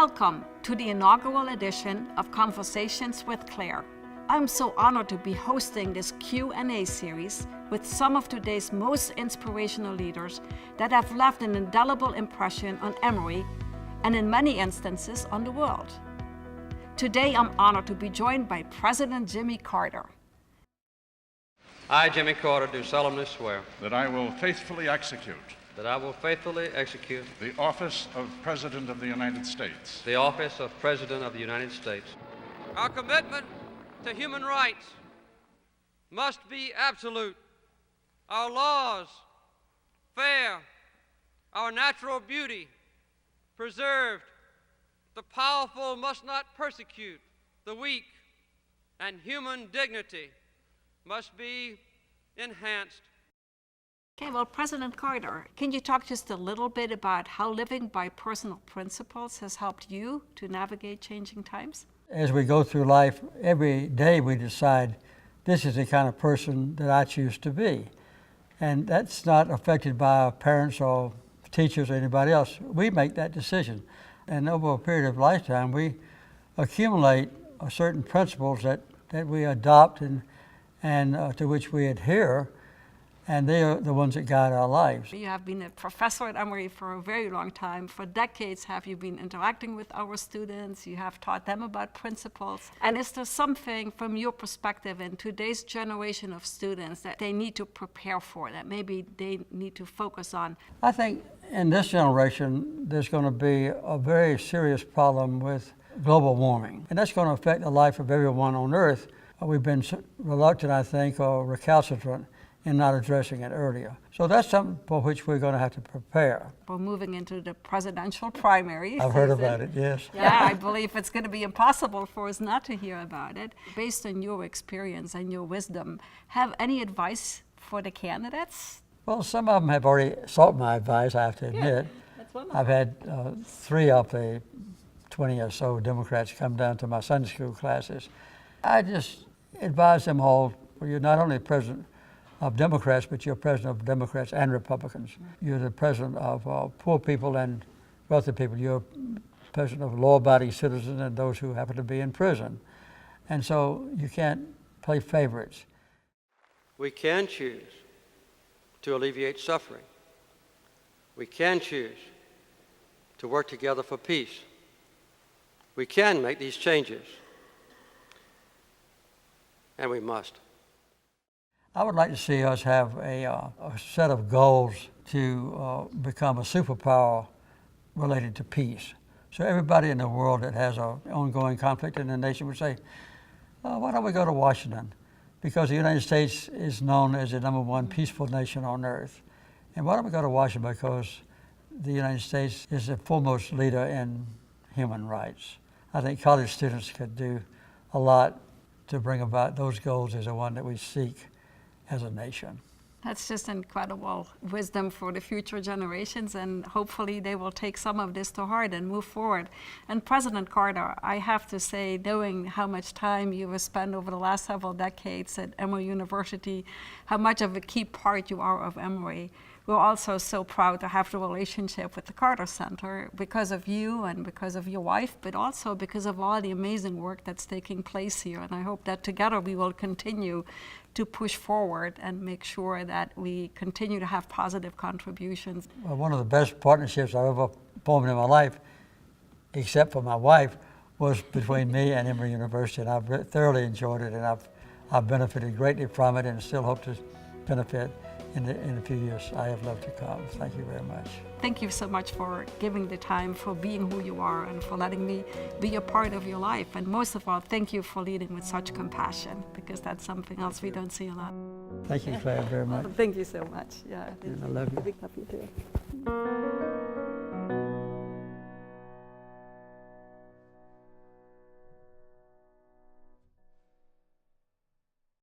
Welcome to the inaugural edition of Conversations with Claire. I'm so honored to be hosting this Q&A series with some of today's most inspirational leaders that have left an indelible impression on Emory and in many instances on the world. Today I'm honored to be joined by President Jimmy Carter. I, Jimmy Carter, do solemnly swear that I will faithfully execute the office of President of the United States. The office of President of the United States. Our commitment to human rights must be absolute. Our laws fair, our natural beauty preserved. The powerful must not persecute the weak, and human dignity must be enhanced. Okay, well, President Carter, can you talk just a little bit about how living by personal principles has helped you to navigate changing times? As we go through life, every day we decide this is the kind of person that I choose to be. And that's not affected by our parents or teachers or anybody else. We make that decision. And over a period of lifetime, we accumulate certain principles that we adopt and to which we adhere, and they are the ones that guide our lives. You have been a professor at Emory for a very long time. For decades have you been interacting with our students. You have taught them about principles. And is there something from your perspective in today's generation of students that they need to prepare for, that maybe they need to focus on? I think in this generation there's going to be a very serious problem with global warming. And that's going to affect the life of everyone on Earth. We've been reluctant, I think, or recalcitrant in not addressing it earlier. So that's something for which we're going to have to prepare. We're moving into the presidential primary. I've heard about it, yes. Yeah, I believe it's going to be impossible for us not to hear about it. Based on your experience and your wisdom, have any advice for the candidates? Well, some of them have already sought my advice, I have to admit. That's wonderful. I've had 3 of the 20 or so Democrats come down to my Sunday school classes. I just advise them all, well, you're not only president of Democrats, but you're president of Democrats and Republicans. You're the president of poor people and wealthy people. You're president of law-abiding citizens and those who happen to be in prison. And so you can't play favorites. We can choose to alleviate suffering. We can choose to work together for peace. We can make these changes, and we must. I would like to see us have a set of goals to become a superpower related to peace. So everybody in the world that has an ongoing conflict in the nation would say, why don't we go to Washington? Because the United States is known as the #1 peaceful nation on earth. And why don't we go to Washington? Because the United States is the foremost leader in human rights. I think college students could do a lot to bring about those goals as the one that we seek as a nation. That's just incredible wisdom for the future generations, and hopefully they will take some of this to heart and move forward. And President Carter, I have to say, knowing how much time you have spent over the last several decades at Emory University, how much of a key part you are of Emory, we're also so proud to have the relationship with the Carter Center because of you and because of your wife, but also because of all the amazing work that's taking place here. And I hope that together we will continue to push forward and make sure that we continue to have positive contributions. Well, one of the best partnerships I've ever formed in my life, except for my wife, was between me and Emory University, and I've thoroughly enjoyed it, and I've benefited greatly from it, and still hope to benefit in a few years I have left to come. Thank you very much. Thank you so much for giving the time, for being who you are, and for letting me be a part of your life. And most of all, thank you for leading with such compassion, because that's something else we don't see a lot. Thank you, Claire, very much. Thank you so much. Yeah, And I love you. Love you too.